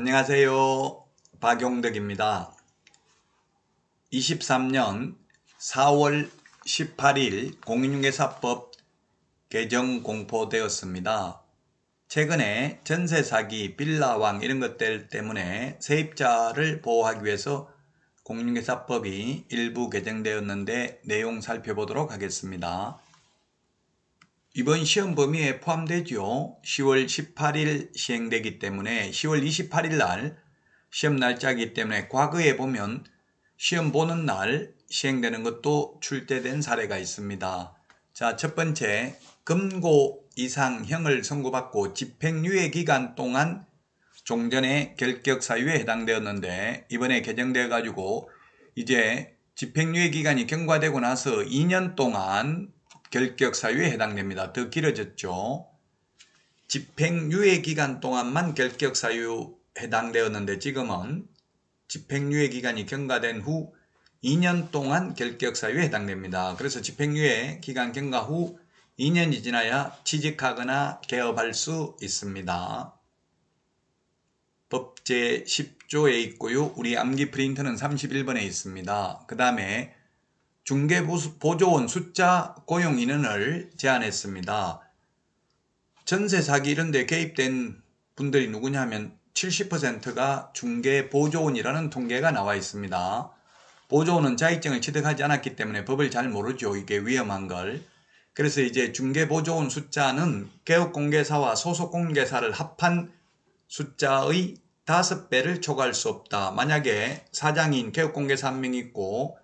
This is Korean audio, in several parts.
안녕하세요. 박용덕입니다. 23년 4월 18일 공인중개사법 개정 공포되었습니다. 최근에 전세 사기, 빌라왕 이런 것들 때문에 세입자를 보호하기 위해서 공인중개사법이 일부 개정되었는데 내용 살펴보도록 하겠습니다. 이번 시험 범위에 포함되죠. 10월 18일 시행되기 때문에 10월 28일 날 시험 날짜이기 때문에 과거에 보면 시험 보는 날 시행되는 것도 출제된 사례가 있습니다. 자, 첫 번째, 금고 이상 형을 선고받고 집행유예 기간 동안 종전의 결격 사유에 해당되었는데 이번에 개정되어 가지고 이제 집행유예 기간이 경과되고 나서 2년 동안 결격 사유에 해당됩니다. 더 길어졌죠. 집행유예 기간 동안만 결격 사유 해당되었는데 지금은 집행유예 기간이 경과된 후 2년 동안 결격 사유에 해당됩니다. 그래서 집행유예 기간 경과 후 2년이 지나야 취직하거나 개업할 수 있습니다. 법 제10조에 있고요. 우리 암기 프린터는 31번에 있습니다. 그 다음에 중개보조원 숫자 고용 인원을 제한했습니다. 전세 사기 이런 데 개입된 분들이 누구냐 하면 70%가 중개보조원이라는 통계가 나와 있습니다. 보조원은 자격증을 취득하지 않았기 때문에 법을 잘 모르죠. 이게 위험한 걸. 그래서 이제 중개보조원 숫자는 개업공개사와 소속공개사를 합한 숫자의 5배를 초과할 수 없다. 만약에 사장인 개업공개사 1명 있고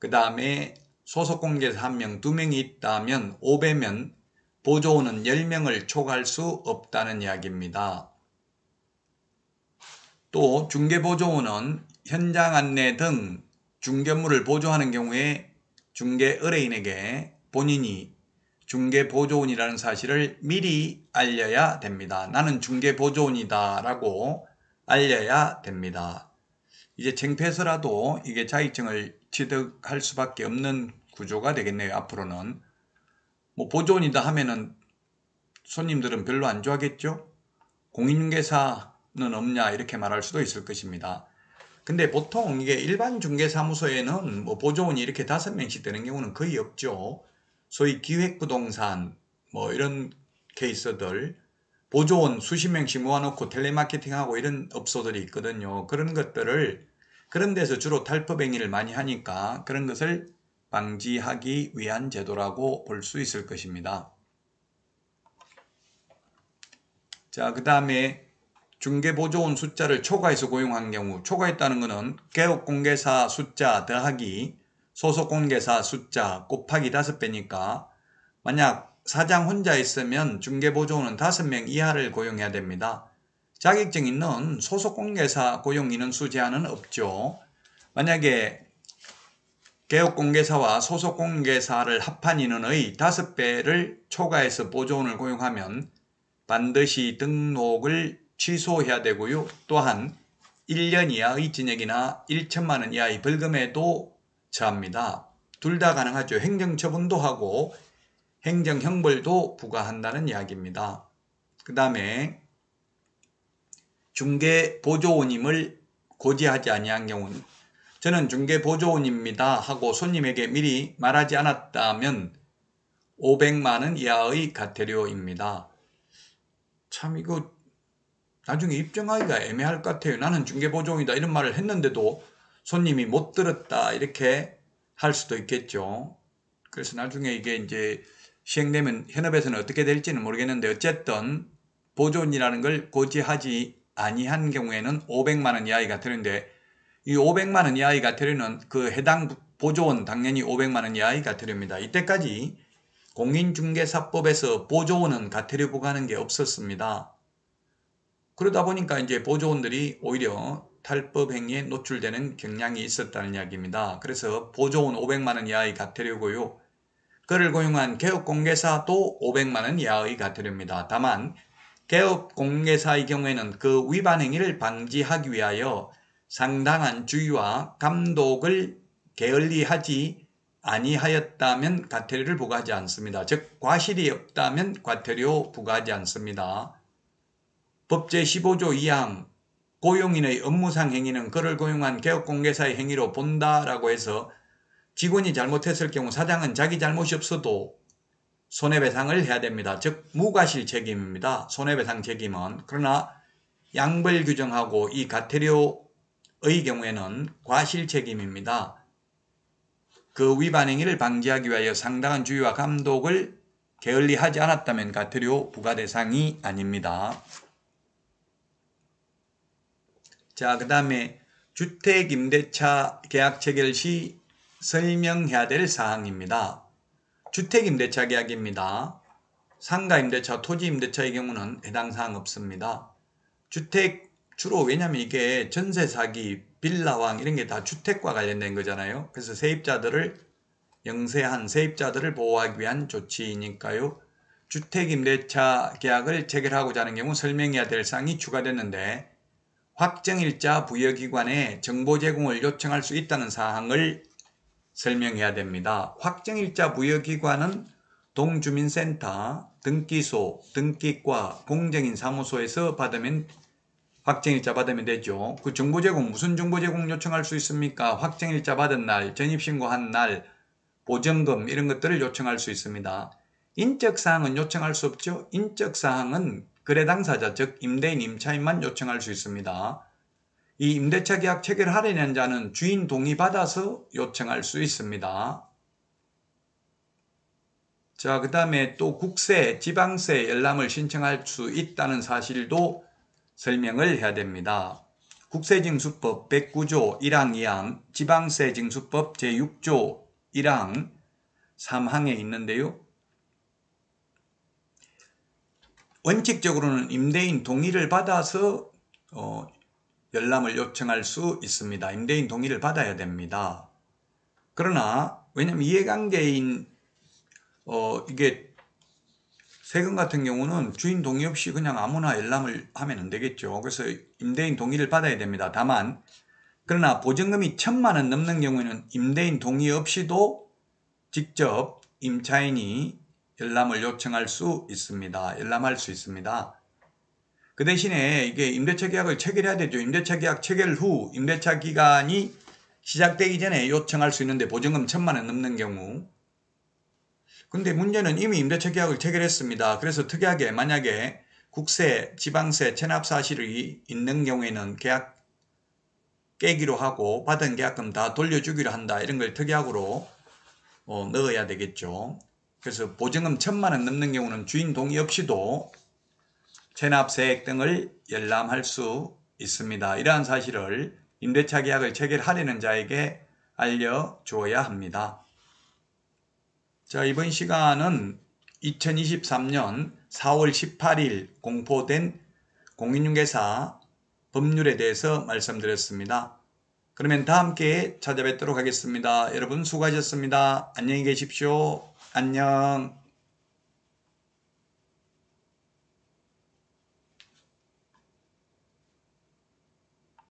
그 다음에 소속공개사 1명, 2명이 있다면 5배면 보조원은 10명을 초과할 수 없다는 이야기입니다. 또 중개보조원은 현장 안내 등 중개물을 보조하는 경우에 중개 의뢰인에게 본인이 중개보조원이라는 사실을 미리 알려야 됩니다. 나는 중개보조원이다 라고 알려야 됩니다. 이제 창피해서라도 이게 자격증을 취득할 수밖에 없는 구조가 되겠네요. 앞으로는. 뭐 보조원이다 하면은 손님들은 별로 안 좋아하겠죠? 공인중개사는 없냐 이렇게 말할 수도 있을 것입니다. 근데 보통 이게 일반 중개사무소에는 뭐 보조원이 이렇게 5명씩 되는 경우는 거의 없죠. 소위 기획부동산 뭐 이런 케이스들 보조원 수십 명씩 모아놓고 텔레마케팅하고 이런 업소들이 있거든요. 그런 것들을 그런 데서 주로 탈법행위를 많이 하니까 그런 것을 방지하기 위한 제도라고 볼 수 있을 것입니다. 자, 그 다음에 중개보조원 숫자를 초과해서 고용한 경우, 초과했다는 것은 개업공개사 숫자 더하기 소속공개사 숫자 곱하기 5배니까 만약 사장 혼자 있으면 중개보조원은 5명 이하를 고용해야 됩니다. 자격증 있는 소속공개사 고용 인원수 제한은 없죠. 만약에 개업공개사와 소속공개사를 합한 인원의 5배를 초과해서 보조원을 고용하면 반드시 등록을 취소해야 되고요. 또한 1년 이하의 징역이나 1천만 원 이하의 벌금에도 처합니다. 둘 다 가능하죠. 행정처분도 하고 행정형벌도 부과한다는 이야기입니다. 그 다음에 중개보조원임을 고지하지 아니한 경우는 저는 중개보조원입니다 하고 손님에게 미리 말하지 않았다면 500만 원 이하의 과태료입니다. 참 이거 나중에 입증하기가 애매할 것 같아요. 나는 중개보조원이다 이런 말을 했는데도 손님이 못 들었다 이렇게 할 수도 있겠죠. 그래서 나중에 이게 이제 시행되면 현업에서는 어떻게 될지는 모르겠는데 어쨌든 보조원이라는 걸 고지하지 아니한 경우에는 500만 원 이하의 과태료인데 이 500만 원 이하의 과태료는 그 해당 보조원 당연히 500만 원 이하의 과태료입니다. 이때까지 공인중개사법에서 보조원은 과태료 부과하는 게 없었습니다. 그러다 보니까 이제 보조원들이 오히려 탈법 행위에 노출되는 경향이 있었다는 이야기입니다. 그래서 보조원 500만 원 이하의 과태료고요. 그를 고용한 개업공개사도 500만 원 이하의 과태료입니다. 다만 개업공개사의 경우에는 그 위반 행위를 방지하기 위하여 상당한 주의와 감독을 게을리하지 아니하였다면 과태료를 부과하지 않습니다. 즉 과실이 없다면 과태료 부과하지 않습니다. 법 제15조 2항 고용인의 업무상 행위는 그를 고용한 개업공개사의 행위로 본다라고 해서 직원이 잘못했을 경우 사장은 자기 잘못이 없어도 손해배상을 해야 됩니다. 즉 무과실 책임입니다. 손해배상 책임은. 그러나 양벌 규정하고 이 가태료의 경우에는 과실 책임입니다. 그 위반 행위를 방지하기 위하여 상당한 주의와 감독을 게을리하지 않았다면 가태료 부과 대상이 아닙니다. 자, 그 다음에 주택임대차 계약 체결 시 설명해야 될 사항입니다. 주택임대차 계약입니다. 상가임대차, 토지임대차의 경우는 해당 사항 없습니다. 주택 주로 왜냐하면 이게 전세 사기, 빌라왕 이런 게 다 주택과 관련된 거잖아요. 그래서 세입자들을 영세한 세입자들을 보호하기 위한 조치이니까요. 주택임대차 계약을 체결하고자 하는 경우 설명해야 될 사항이 추가됐는데 확정일자 부여기관에 정보 제공을 요청할 수 있다는 사항을 설명해야 됩니다. 확정일자 부여기관은 동주민센터, 등기소, 등기과, 공정인 사무소에서 받으면 확정일자 받으면 되죠. 그 정보 제공 무슨 정보 제공 요청할 수 있습니까? 확정일자 받은 날, 전입신고한 날, 보증금 이런 것들을 요청할 수 있습니다. 인적사항은 요청할 수 없죠. 인적사항은 거래 당사자 즉 임대인 임차인만 요청할 수 있습니다. 이 임대차 계약 체결하려는 자는 주인 동의 받아서 요청할 수 있습니다. 자, 그 다음에 또 국세, 지방세 열람을 신청할 수 있다는 사실도 설명을 해야 됩니다. 국세징수법 109조 1항 2항, 지방세징수법 제6조 1항 3항에 있는데요. 원칙적으로는 임대인 동의를 받아서 열람을 요청할 수 있습니다. 임대인 동의를 받아야 됩니다. 그러나 왜냐하면 이해관계인 이게 세금 같은 경우는 주인 동의 없이 그냥 아무나 열람을 하면 안 되겠죠. 그래서 임대인 동의를 받아야 됩니다. 다만 그러나 보증금이 1,000만 원 넘는 경우에는 임대인 동의 없이도 직접 임차인이 열람을 요청할 수 있습니다. 열람할 수 있습니다. 그 대신에 이게 임대차 계약을 체결해야 되죠. 임대차 계약 체결 후 임대차 기간이 시작되기 전에 요청할 수 있는데 보증금 1,000만 원 넘는 경우. 근데 문제는 이미 임대차 계약을 체결했습니다. 그래서 특이하게 만약에 국세, 지방세, 체납 사실이 있는 경우에는 계약 깨기로 하고 받은 계약금 다 돌려주기로 한다. 이런 걸 특약으로 넣어야 되겠죠. 그래서 보증금 1,000만 원 넘는 경우는 주인 동의 없이도 체납 세액 등을 열람할 수 있습니다. 이러한 사실을 임대차 계약을 체결하려는 자에게 알려주어야 합니다. 자, 이번 시간은 2023년 4월 18일 공포된 공인중개사 법률에 대해서 말씀드렸습니다. 그러면 다음 기회에 찾아뵙도록 하겠습니다. 여러분 수고하셨습니다. 안녕히 계십시오. 안녕.